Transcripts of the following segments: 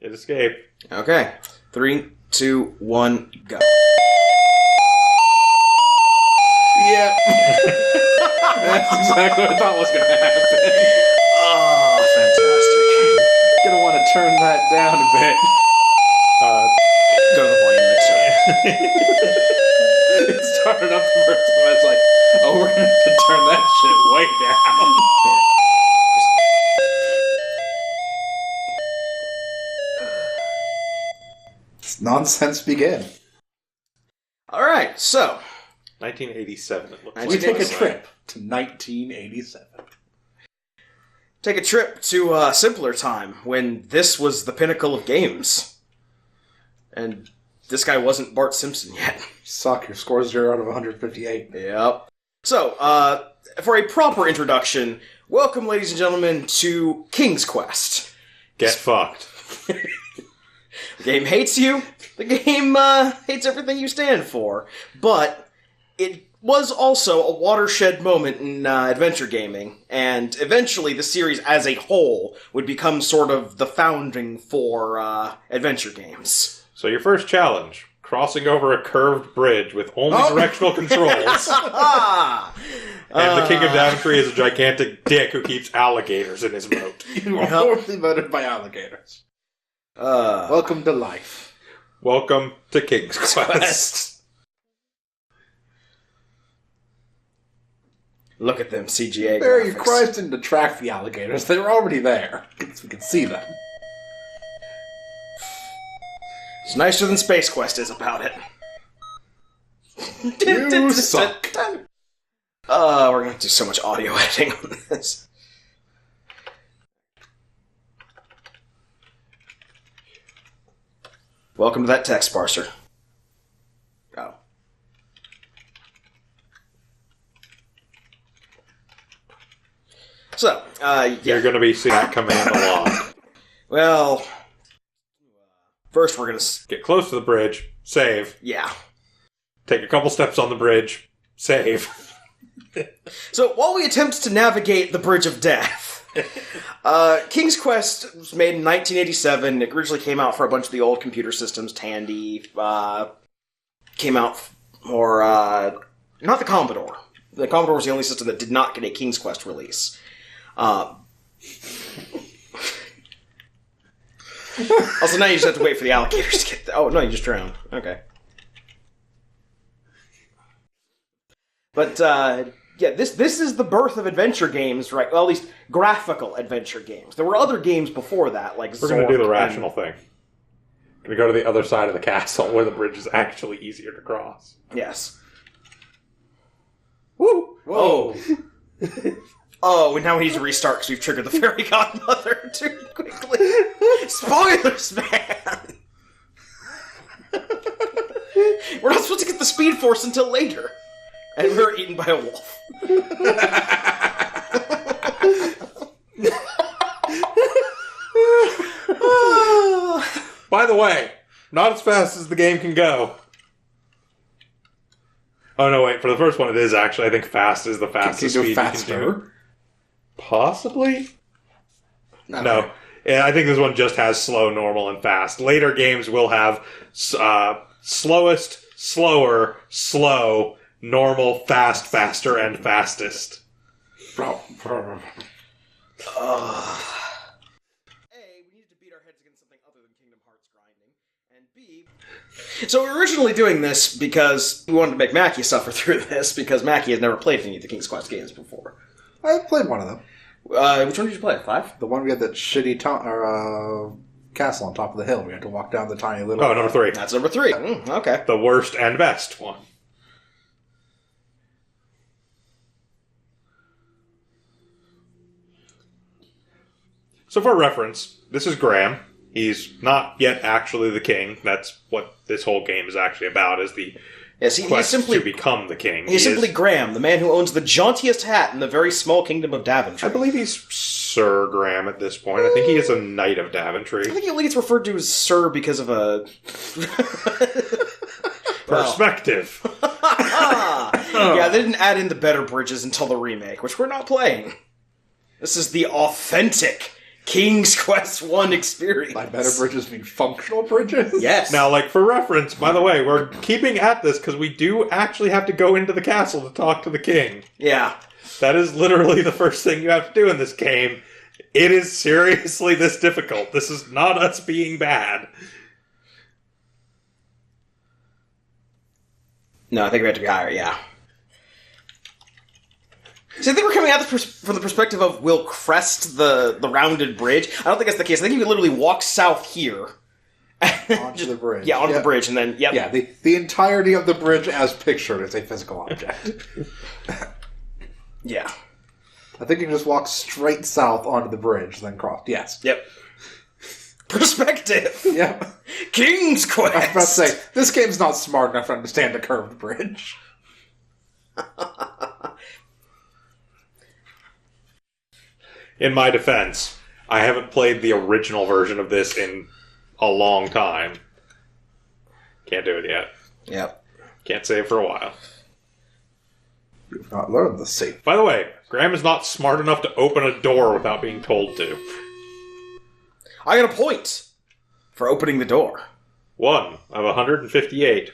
Hit escape. Okay. 3, 2, 1, go. Yep. That's exactly what I thought was going to happen. Oh, fantastic. Gonna want to turn that down a bit. Go to the volume mixer. It started up the first time. I was like, oh, we're going to have to turn that shit way down. Nonsense begin. Alright, so. 1987, it looks We like. take a trip to 1987. Take a trip to a simpler time when this was the pinnacle of games. And this guy wasn't Bart Simpson yet. Suck, your score's 0 out of 158. Yep. So, for a proper introduction, welcome, ladies and gentlemen, to King's Quest. Get fucked. The game hates you. The game hates everything you stand for. But it was also a watershed moment in adventure gaming, and eventually the series as a whole would become sort of the founding for adventure games. So your first challenge, crossing over a curved bridge with only directional controls. And the King of Daventry is a gigantic dick who keeps alligators in his moat. You are horribly murdered by alligators. Welcome to life. Welcome to King's Quest. Look at them CGA Barry graphics. Christ didn't attract the alligators. They were already there. We can see them. It's nicer than Space Quest is about it. You suck. We're gonna do so much audio editing on this. Welcome to that text parser. Oh. So, You're going to be seeing that command a lot. well, first we're gonna... Get close to the bridge, save. Yeah. Take a couple steps on the bridge, save. So, while we attempt to navigate the Bridge of Death, King's Quest was made in 1987. It originally came out for a bunch of the old computer systems. Tandy came out for, not the Commodore. The Commodore was the only system that did not get a King's Quest release. Also, now you just have to wait for the alligators to get there. Oh, no, you just drowned. Okay. But, yeah, this is the birth of adventure games, right? Well, at least graphical adventure games. There were other games before that, like We're going to do the Zork rational thing. Going to go to the other side of the castle where the bridge is actually easier to cross. Yes. Woo! Whoa! Oh, and now we need to restart because we've triggered the fairy godmother too quickly. Spoilers, man! We're not supposed to get the Speed Force until later. And we were eaten by a wolf. By the way, not as fast as the game can go. Oh, no, wait. For the first one, it is actually. I think fast is the fastest Can speed you go you can do. faster? Possibly? No. Yeah, I think this one just has slow, normal, and fast. Later games will have slowest, slower, slow, normal, fast, faster, and fastest. A, we needed to beat our heads against something other than Kingdom Hearts grinding. And B, so we were originally doing this because we wanted to make Mackie suffer through this, because Mackie has never played any of the King's Quest games before. I played one of them. Which one did you play? 5? The one we had that shitty castle on top of the hill. We had to walk down the tiny little... Oh, number 3. That's number 3. Okay. The worst and best one. So for reference, this is Graham. He's not yet actually the king. That's what this whole game is actually about, is the Yes, he's quest simply to become the king. He's simply Graham, the man who owns the jauntiest hat in the very small kingdom of Daventry. I believe he's Sir Graham at this point. I think he is a knight of Daventry. I think he only gets referred to as Sir because of a... Perspective. Yeah, they didn't add in the better bridges until the remake, which we're not playing. This is the authentic King's Quest 1 experience. By better bridges mean functional bridges? Yes. Now, like, for reference, by the way, we're keeping at this because we do actually have to go into the castle to talk to the king. Yeah. That is literally the first thing you have to do in this game. It is seriously this difficult. This is not us being bad. No, I think we have to be higher, yeah. So I think we're coming at this from the perspective of we'll crest the rounded bridge. I don't think that's the case. I think you could literally walk south here. Onto the bridge. Yeah, onto the bridge, and then, yep. Yeah, the entirety of the bridge as pictured is a physical object. Yeah. I think you can just walk straight south onto the bridge, then cross. Yes. Yep. Perspective. Yep. King's Quest. I was about to say, this game's not smart enough to understand a curved bridge. In my defense, I haven't played the original version of this in a long time. Can't do it yet. Yep. Can't save for a while. You've not learned the safe. By the way, Graham is not smart enough to open a door without being told to. I got a point for opening the door. 1 of 158.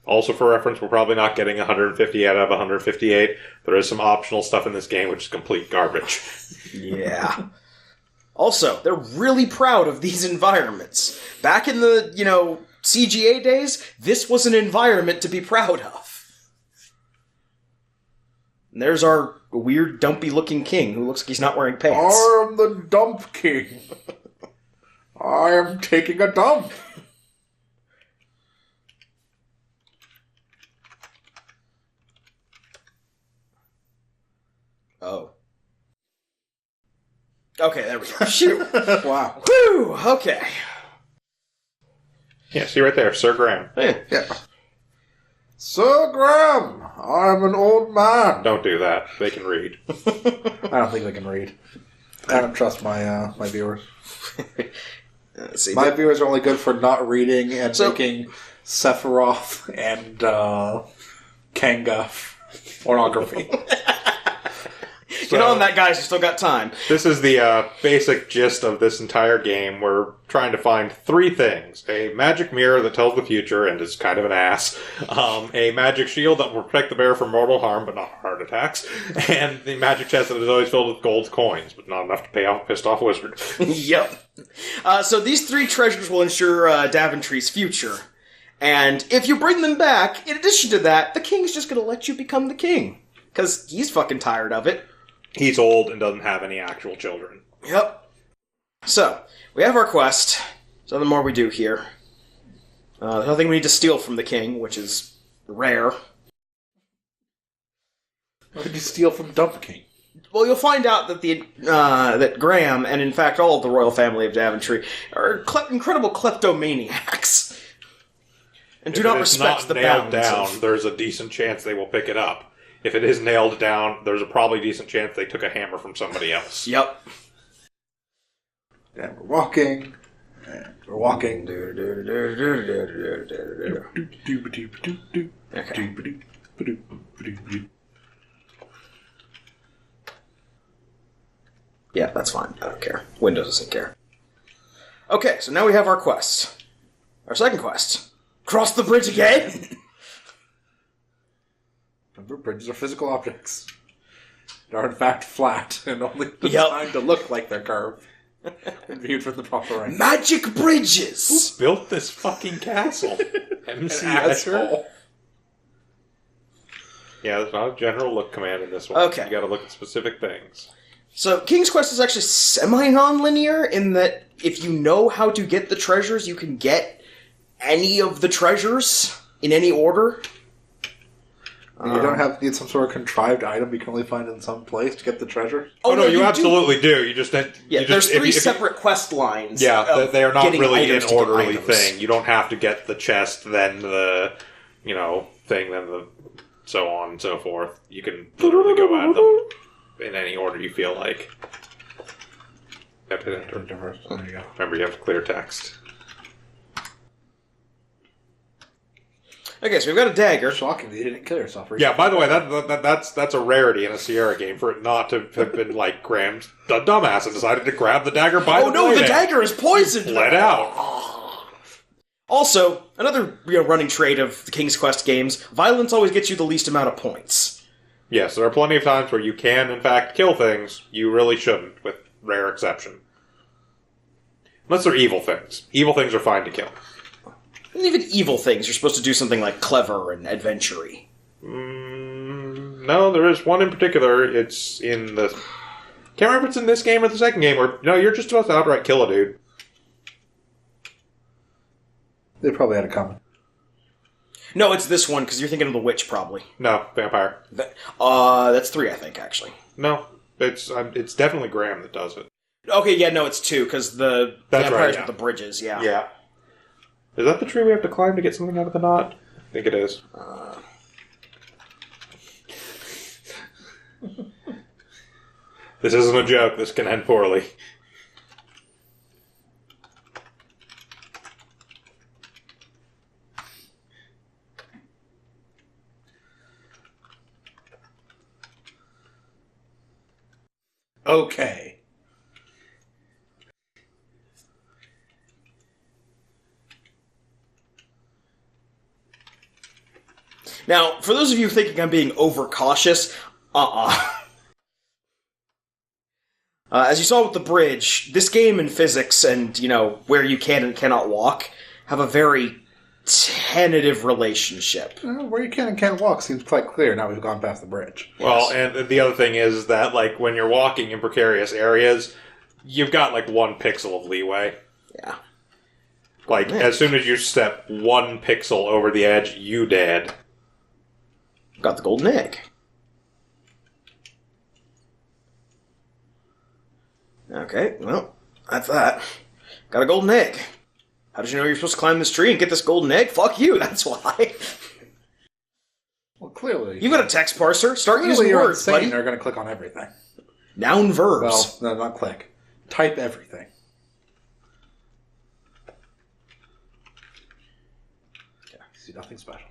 Also, for reference, we're probably not getting 158 out of 158. There is some optional stuff in this game which is complete garbage. Yeah. Also, they're really proud of these environments. Back in the, CGA days, this was an environment to be proud of. And there's our weird, dumpy-looking king who looks like he's not wearing pants. I am the dump king. I am taking a dump. Oh. Okay, there we go. Shoot. Wow. Whew, okay. Yeah, see right there, Sir Graham. Yeah. Sir Graham, I'm an old man. Don't do that. They can read. I don't think they can read. I don't trust my my viewers. My viewers are only good for not reading and making Sephiroth and Kanga pornography. Get on that, guys. You still got time. This is the basic gist of this entire game. We're trying to find 3 things. A magic mirror that tells the future and is kind of an ass. A magic shield that will protect the bear from mortal harm but not heart attacks. And the magic chest that is always filled with gold coins, but not enough to pay off a pissed off wizard. Yep. So these 3 treasures will ensure Daventry's future. And if you bring them back, in addition to that, the king's just going to let you become the king. Because he's fucking tired of it. He's old and doesn't have any actual children. Yep. So, we have our quest. There's nothing more we do here. There's nothing we need to steal from the king, which is rare. What did you steal from Dump King? Well, you'll find out that that Graham, and in fact all of the royal family of Daventry, are incredible kleptomaniacs. And do not respect the bounds. Down, there's a decent chance they will pick it up. If it is nailed down, there's a probably decent chance they took a hammer from somebody else. Yep. And we're walking. And we're walking. Yeah, that's fine. I don't care. Windows doesn't care. Okay, so now we have our quest. Our second quest. Cross the bridge again? Remember, bridges are physical objects. They are in fact flat and only designed to look like they're curved when viewed from the proper angle. Magic bridges! Who built this fucking castle? MC Escher? Yeah, there's not a general look command in this one. Okay. You gotta look at specific things. So, King's Quest is actually semi-non-linear in that if you know how to get the treasures, you can get any of the treasures in any order. You don't need some sort of contrived item you can only find in some place to get the treasure? Oh, no, you absolutely do. You just... There's 3 separate quest lines. Yeah, they are not really an orderly items. thing. You don't have to get the chest, then the, thing, then the so on and so forth. You can literally go at them in any order you feel like. You have to enter. There you go. Remember, you have to clear text. Okay, so we've got a dagger. Shockingly, you didn't kill yourself. Yeah, by the way, that's a rarity in a Sierra game for it not to have been like Graham's a dumbass and decided to grab the dagger by the blade. The dagger is poisoned! Let out. Also, another running trait of the King's Quest games, violence always gets you the least amount of points. Yes, there are plenty of times where you can, in fact, kill things you really shouldn't, with rare exception. Unless they're evil things. Evil things are fine to kill. And even evil things, you're supposed to do something like clever and adventure-y. No, there is one in particular. It's in the... Can't remember if it's in this game or the second game, where, no, you're just supposed to outright kill a dude. They probably had it coming. No, it's this one, because you're thinking of the witch, probably. No, vampire. That's 3, I think, actually. No, it's definitely Graham that does it. Okay, yeah, no, it's 2, because the vampires right, with the bridges, yeah. Yeah. Is that the tree we have to climb to get something out of the knot? I think it is. This isn't a joke. This can end poorly. Okay. Now, for those of you thinking I'm being overcautious, as you saw with the bridge, this game and physics and, where you can and cannot walk have a very tentative relationship. Where you can and can't walk seems quite clear now we've gone past the bridge. Well, and the other thing is that, like, when you're walking in precarious areas, you've got, like, 1 pixel of leeway. Yeah. Like, as soon as you step 1 pixel over the edge, you dead. Got the golden egg. Okay, well, that's that. Got a golden egg. How did you know you're supposed to climb this tree and get this golden egg? Fuck you, that's why. Well, clearly. You've got a text parser. Start using you're words, buddy. They're going to click on everything. Noun verbs. Well, no, not click. Type everything. Yeah, see, nothing special.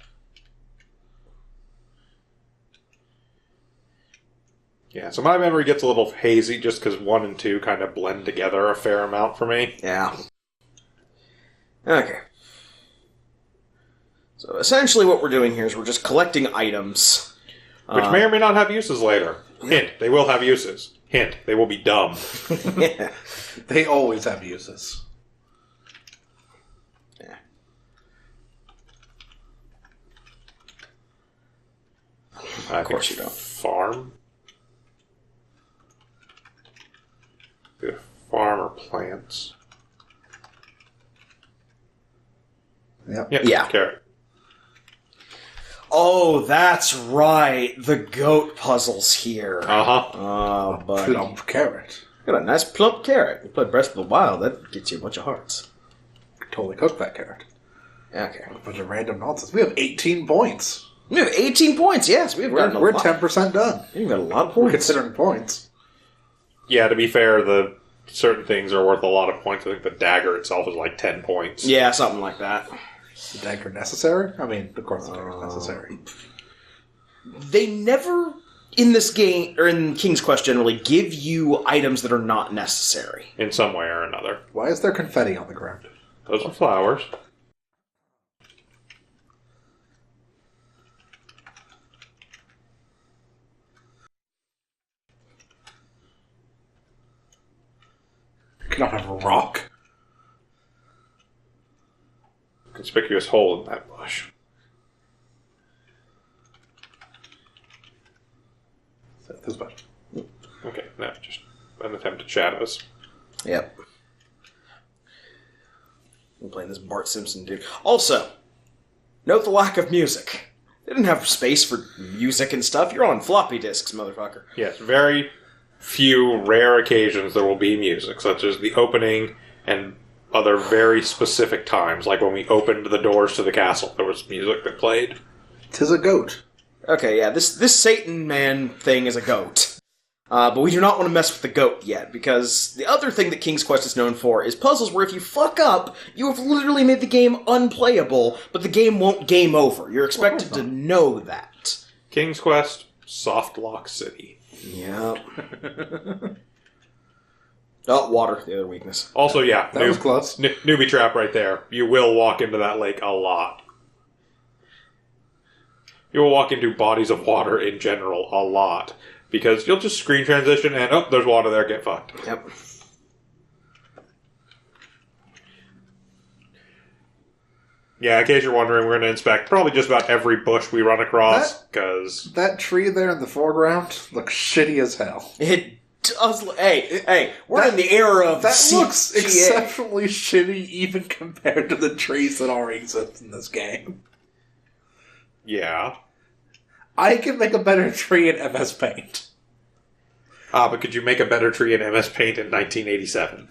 Yeah, so my memory gets a little hazy just because 1 and 2 kind of blend together a fair amount for me. Yeah. Okay. So essentially what we're doing here is we're just collecting items. Which may or may not have uses later. Hint, they will have uses. Hint, they will be dumb. Yeah. They always have uses. Yeah. Of course you don't. Farm? Farm or plants? Yep. Yeah. Carrot. Oh, that's right. The goat puzzle's here. Uh-huh. Oh, buddy. Plump carrot. Got a nice plump carrot. You play Breath of the Wild, that gets you a bunch of hearts. Totally cook that carrot. Okay. A bunch of random nonsense. We have 18 points. We have 18 points, yes. We're 10% done. We've got a lot of points. Considering points. Yeah, to be fair, the certain things are worth a lot of points. I think the dagger itself is like 10 points. Yeah, something like that. The dagger necessary? I mean, of course the dagger is necessary. They never, in this game, or in King's Quest generally, give you items that are not necessary. In some way or another. Why is there confetti on the ground? Those are flowers. You cannot have a rock. Conspicuous hole in that bush. This bush. Okay, no, just an attempt at shadows. Yep. I'm playing this Bart Simpson dude. Also, note the lack of music. They didn't have space for music and stuff. You're on floppy disks, motherfucker. Yes, very few rare occasions there will be music, such as the opening and other very specific times, like when we opened the doors to the castle, there was music that played. 'Tis a goat. Okay, yeah, this Satan man thing is a goat. But we do not want to mess with the goat yet, because the other thing that King's Quest is known for is puzzles where if you fuck up, you have literally made the game unplayable, but the game won't game over. You're expected to know that. King's Quest, Soft Lock City. Yep. Oh, water, the other weakness. Also, yeah. That was close. Newbie trap right there. You will walk into that lake a lot. You will walk into bodies of water in general a lot. Because you'll just screen transition and, oh, there's water there, get fucked. Yep. Yeah, in case you're wondering, we're going to inspect probably just about every bush we run across, because... That tree there in the foreground looks shitty as hell. It does... Hey, we're in the era of That CGA. looks exceptionally shitty even compared to the trees that already exist in this game. Yeah. I can make a better tree in MS Paint. But could you make a better tree in MS Paint in 1987?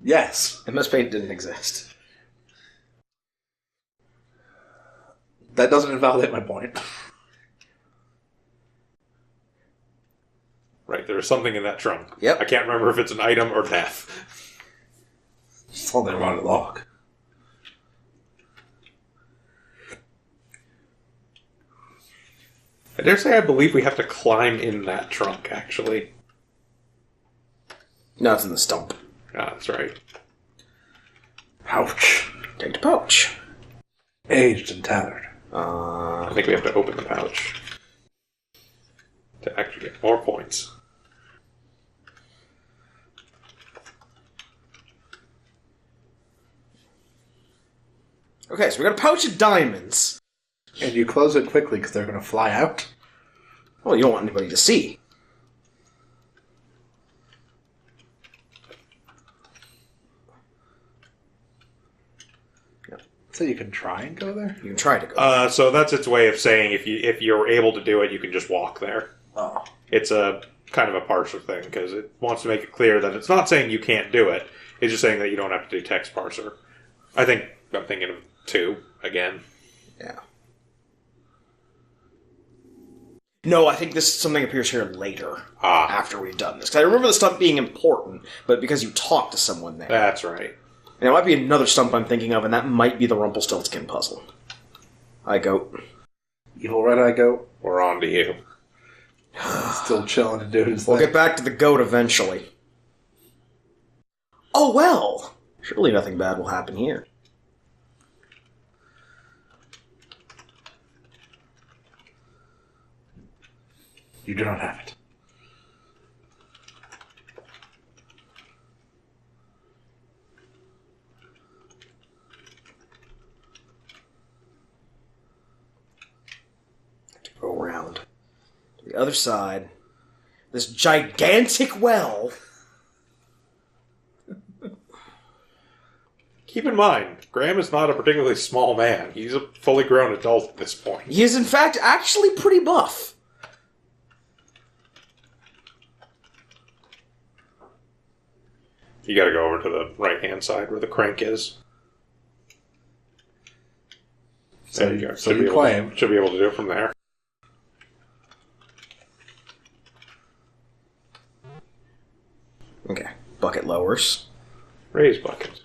Yes. MS Paint didn't exist. That doesn't invalidate my point. Right, there's something in that trunk. Yep. I can't remember if it's an item or death. It's all they want to log. I dare say I believe we have to climb in that trunk, actually. No, it's in the stump. Ah, that's right. Ouch. Take the pouch. Aged and tattered. I think we have to open the pouch to actually get more points. Okay, so we got a pouch of diamonds. And you close it quickly because they're going to fly out. Well, you don't want anybody to see. So you can try and go there? You can try to go. So that's its way of saying if you're able to do it, you can just walk there. Oh. It's a kind of a parser thing because it wants to make it clear that it's not saying you can't do it. It's just saying that you don't have to do text parser. I'm thinking of 2 again. Yeah. No, I think this something appears here later. After we've done this. Because I remember the stump being important, but because you talked to someone there. That's right. And it might be another stump I'm thinking of, and that might be the Rumpelstiltskin puzzle. Hi, goat. Evil Red Eye Goat. We're on to you. Still chilling and doing his We'll thing. get back to the goat eventually. Oh, well! Surely nothing bad will happen here. You do not have it. To go around to the other side. This gigantic well. Keep in mind, Graham is not a particularly small man. He's a fully grown adult at this point. He is, in fact, actually pretty buff. You gotta go over to the right-hand side where the crank is. So There you go. so Should be you able to- claim. Should be able to do it from there. Okay. Bucket lowers. Raise bucket.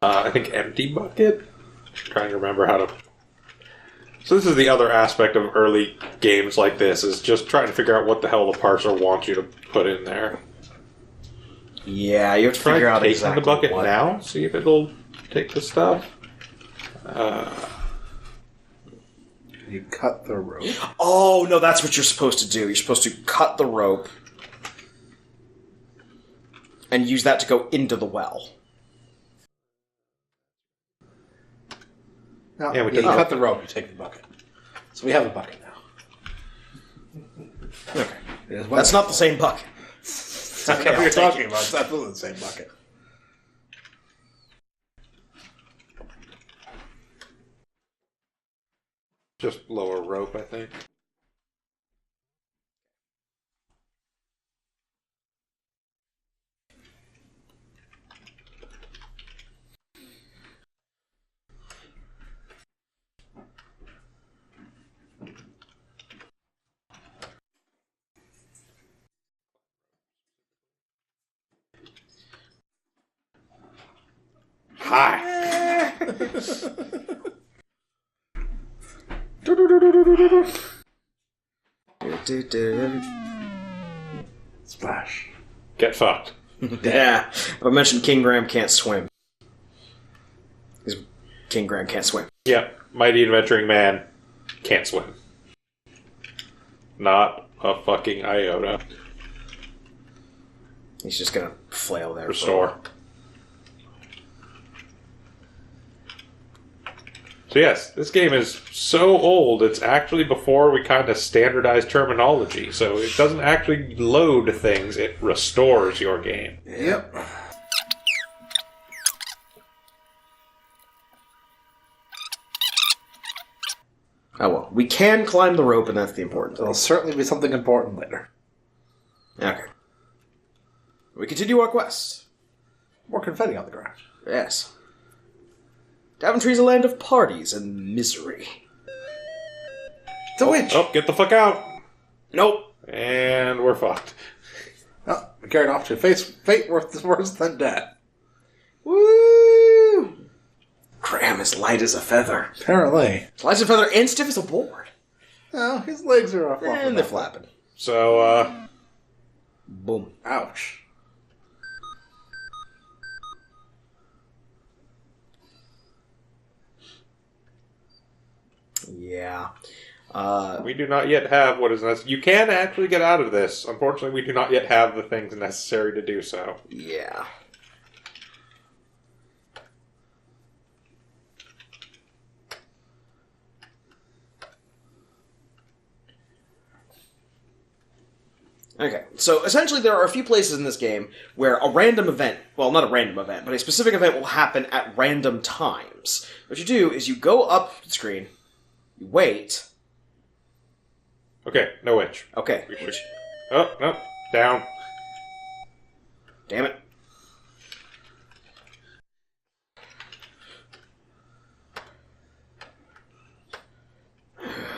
I think empty bucket. Trying to remember how to. So this is the other aspect of early games like this: is just trying to figure out what the hell the parser wants you to put in there. Yeah, you have to Try figure out taking exactly the bucket what. now. See if it'll take the stuff. You cut the rope. Oh, no, that's what you're supposed to do. You're supposed to cut the rope and use that to go into the well. No, Yeah, we you did. cut the rope, you take the bucket. So we have a bucket now. Okay. It is That's not the same bucket. That's Okay, what I'll you're take talking about. It's absolutely the same bucket. Just lower rope, I think. Hi. Splash. Get fucked. Yeah. I mentioned King Graham can't swim. Because King Graham can't swim. Yep. Mighty Adventuring Man can't swim. Not a fucking iota. He's just gonna flail there. Restore. So yes, this game is so old, it's actually before we kind of standardized terminology. So it doesn't actually load things, it restores your game. Yep. Oh well, we can climb the rope, and that's the important thing. There'll certainly be something important later. Okay. We continue our quest. More confetti on the ground. Yes. Daventry's a land of parties and misery. It's a witch! Oh, get the fuck out! Nope. And we're fucked. Oh, we carried off to face fate worse than death. Woo! Graham is light as a feather. Apparently. Light as a feather and stiff as a board. Oh, his legs are off. And they're flapping. So, Boom. Ouch. Yeah. we do not yet have what is necessary. You can actually get out of this. Unfortunately, we do not yet have the things necessary to do so. Yeah. Okay, so essentially there are a few places in this game where a random event, well, not a random event, but a specific event will happen at random times. What you do is you go up the screen, you wait. Okay, no witch. Okay. Oh, no. Down. Damn it.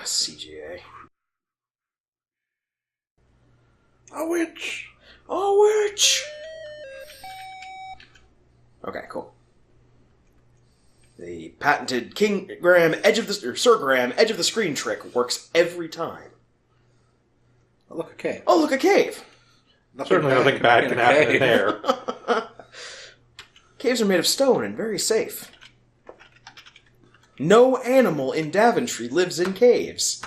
CGA. A witch! Oh, witch! Okay, cool. The patented King Graham Sir Graham edge of the screen trick works every time. Oh, look, a cave. Oh, look, a cave! Certainly nothing bad can happen in there. Caves are made of stone and very safe. No animal in Daventry lives in caves.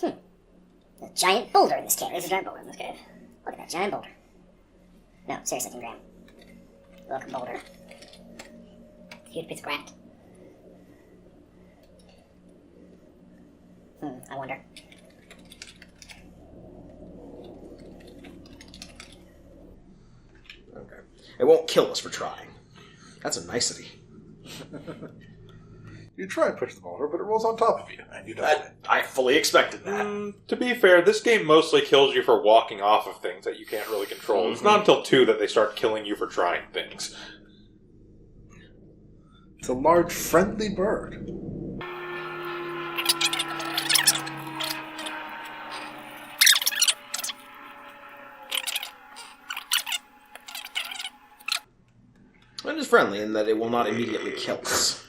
A giant boulder in this cave. There's a giant boulder in this cave. Look at that giant boulder. No, seriously, King Graham. Look, boulder. Huge piece of granite. I wonder. Okay. It won't kill us for trying. That's a nicety. You try and push the boulder, but it rolls on top of you, and you die. I fully expected that. To be fair, this game mostly kills you for walking off of things that you can't really control. It's not until 2 that they start killing you for trying things. It's a large, friendly bird. It is friendly in that it will not immediately kill us.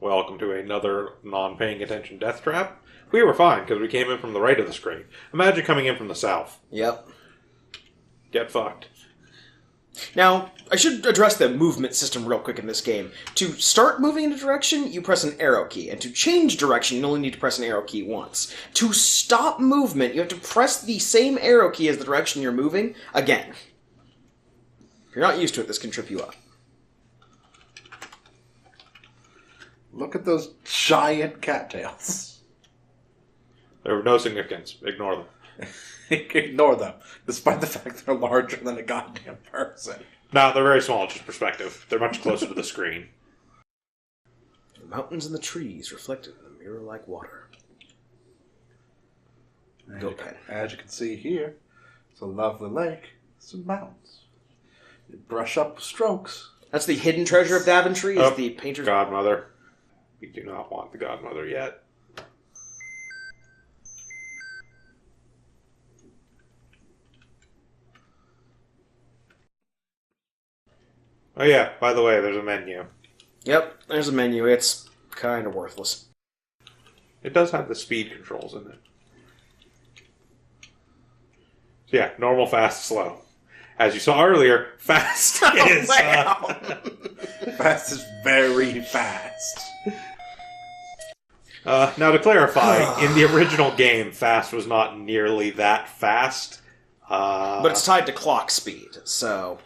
Welcome to another non-paying attention death trap. We were fine because we came in from the right of the screen. Imagine coming in from the south. Yep. Get fucked. Now, I should address the movement system real quick in this game. To start moving in a direction, you press an arrow key, and to change direction, you only need to press an arrow key once. To stop movement, you have to press the same arrow key as the direction you're moving again. If you're not used to it, this can trip you up. Look at those giant cattails. They're of no significance. Ignore them. Ignore them, despite the fact they're larger than a goddamn person. No, they're very small, just perspective. They're much closer to the screen. The mountains and the trees reflected in the mirror-like water. Go pen. As you can see here, it's a lovely lake, some mountains. You brush up with strokes. That's the hidden treasure of Daventry, is the painter's... Godmother. We do not want the Godmother yet. Oh yeah, by the way, there's a menu. Yep, there's a menu. It's kind of worthless. It does have the speed controls in it. So yeah, normal, fast, slow. As you saw earlier, fast is... Fast is very fast. Now to clarify, in the original game, fast was not nearly that fast. But it's tied to clock speed, so...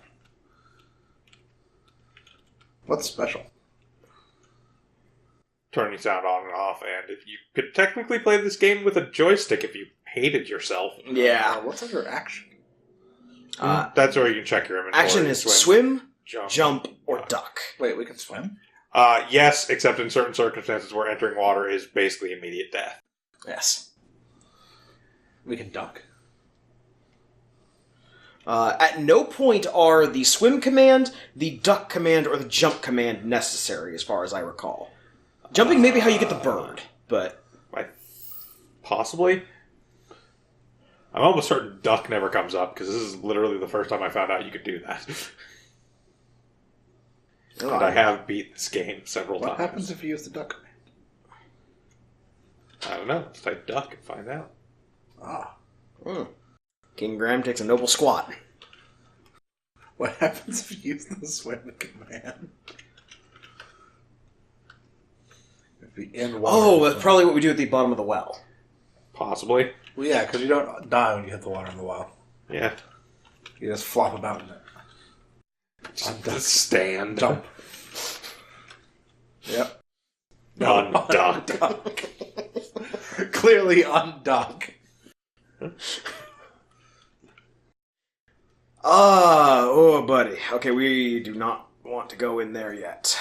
What's special? Turning sound on and off, and if you could technically play this game with a joystick if you hated yourself. Yeah. What's under action? That's where you can check your inventory. Action is swim, jump, jump or duck. Wait, we can swim? Yes, except in certain circumstances where entering water is basically immediate death. Yes. We can duck. At no point are the swim command, the duck command, or the jump command necessary, as far as I recall. Jumping may be how you get the bird, but... Possibly. I'm almost certain duck never comes up, because this is literally the first time I found out you could do that. And I have beat this game several times. What happens if you use the duck command? I don't know. Let's type duck and find out. King Graham takes a noble squat. What happens if you use the swim command? If you're in water. Oh, that's probably what we do at the bottom of the well. Possibly. Well, yeah, because you don't die when you hit the water in the well. Yeah. You just flop about in it. Just stand. Jump. Yep. Unduck. Clearly unduck. Oh, buddy. Okay, we do not want to go in there yet.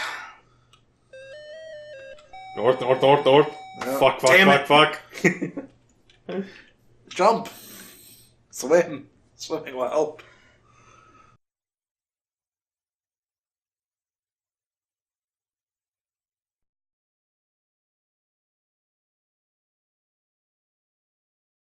North, north, north, north. No. Fuck, fuck, Damn fuck, it. fuck. Jump. Swim. Swimming will help.